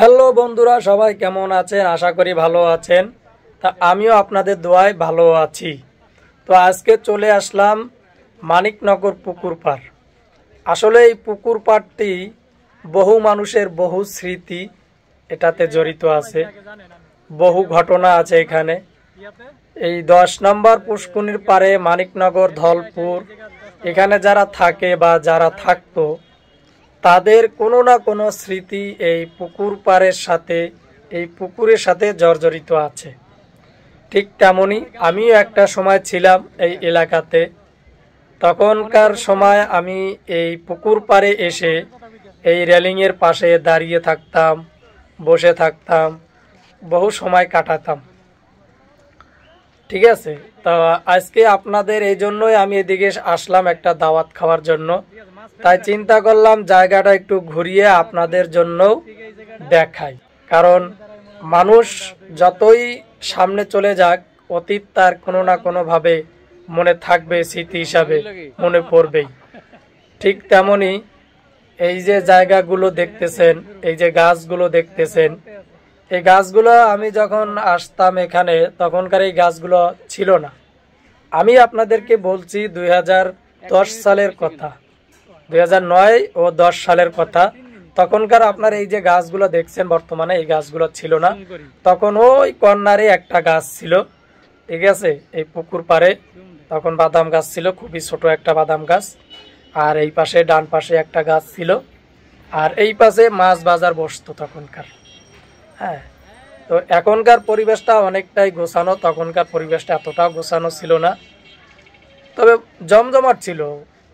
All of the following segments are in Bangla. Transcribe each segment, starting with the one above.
হ্যালো বন্ধুরা, সবাই কেমন আছেন? আশা করি ভালো আছেন। তা আমিও আপনাদের দোয়ায় ভালো আছি। তো আজকে চলে আসলাম মানিকনগর পুকুর পাড়। আসলে এই পুকুর পাড়টি বহু মানুষের বহু স্মৃতি এটাতে জড়িত আছে, বহু ঘটনা আছে এখানে। এই 10 নম্বর পুষ্কুনির পাড়ে মানিকনগর ধলপুর, এখানে যারা থাকে বা যারা থাকতো তাদের কোনো না কোনো স্মৃতি এই পুকুর পাড়ের সাথে, এই পুকুরের সাথে জর্জরিত আছে। ঠিক তেমনই আমিও একটা সময় ছিলাম এই এলাকাতে। তখনকার সময় আমি এই পুকুর পাড়ে এসে এই রেলিংয়ের পাশে দাঁড়িয়ে থাকতাম, বসে থাকতাম, বহু সময় কাটাতাম। ঠিক আছে, তো আজকে আপনাদের এই জন্যই আমি এদিকে আসলাম একটা দাওয়াত খাওয়ার জন্য। তাই চিন্তা করলাম জায়গাটা একটু ঘুরিয়ে আপনাদের জন্য দেখাই, কারণ মানুষ যতই সামনে চলে যাক অতীত তার কোনো না কোনোভাবে মনে থাকবে, স্মৃতি হিসাবে মনে পড়বেই। ঠিক তেমনি এই যে জায়গাগুলো দেখতেছেন, এই যে গাছগুলো দেখতেছেন, এই গাছগুলো আমি যখন আসতাম এখানে তখনকার এই গাছগুলো ছিল না। আমি আপনাদেরকে বলছি 2010 সালের কথা, 2009 ও 10 সালের কথা। তখনকার আপনার এই যে গাছগুলো দেখছেন বর্তমানে, এই গাছগুলো ছিল না। তখন ওই কর্নারে একটা গাছ ছিল, ঠিক আছে, এই পুকুর পাড়ে তখন বাদাম গাছ ছিল, খুবই ছোট একটা বাদাম গাছ। আর এই পাশে ডান পাশে একটা গাছ ছিল, আর এই পাশে মাছ বাজার বসতো তখনকার। হ্যাঁ, তো এখনকার পরিবেশটা অনেকটাই গোছানো, তখনকার পরিবেশটা এতটাও গোছানো ছিল না, তবে জমজমাট ছিল।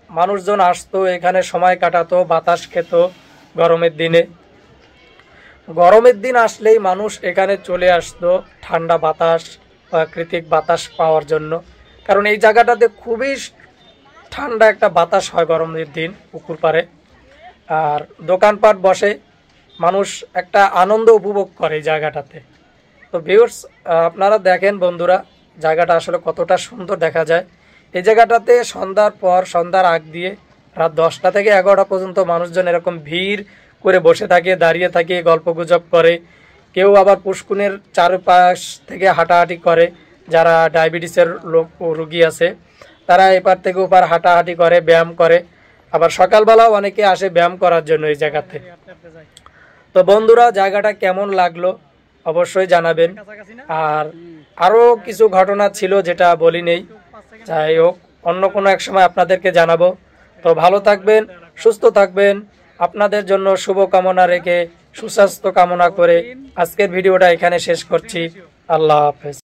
মানুষজন আসতো এখানে, সময় কাটাতো, বাতাস খেত। গরমের দিন আসলেই মানুষ এখানে চলে আসতো ঠান্ডা বাতাস, প্রাকৃতিক বাতাস পাওয়ার জন্য। কারণ এই জায়গাটাতে খুবই ঠান্ডা একটা বাতাস হয় গরমের দিন পুকুর পাড়ে। আর দোকানপাট বসে, মানুষ একটা আনন্দ উপভোগ করে এই জায়গাটাতে। তো ভিউয়ার্স, আপনারা দেখেন বন্ধুরা, জায়গাটা আসলে কতটা সুন্দর দেখা যায়। এই জায়গাটাতে সন্ধ্যার পর, সন্ধ্যার আগ দিয়ে রাত 10টা থেকে 11টা পর্যন্ত মানুষজন এরকম ভিড় করে বসে থাকে, দাঁড়িয়ে থাকে, গল্পগুজব করে। কেউ আবার পুষ্কুনের চারপাশ থেকে হাঁটাহাঁটি করে। যারা ডায়াবেটিসের রোগী আছে তারা এপার থেকে ওপার হাঁটাহাঁটি করে, ব্যায়াম করে। আবার সকালবেলাও অনেকে আসে ব্যায়াম করার জন্য এই জায়গাতে। তো বন্ধুরা, জায়গাটা কেমন লাগলো অবশ্যই জানাবেন। আর আরও কিছু ঘটনা ছিল যেটা বলি নেই, যাই হোক অন্য কোনো এক সময় আপনাদেরকে জানাবো। তো ভালো থাকবেন, সুস্থ থাকবেন। আপনাদের জন্য শুভকামনা রেখে, সুস্বাস্থ্য কামনা করে আজকের ভিডিওটা এখানে শেষ করছি। আল্লাহ হাফেজ।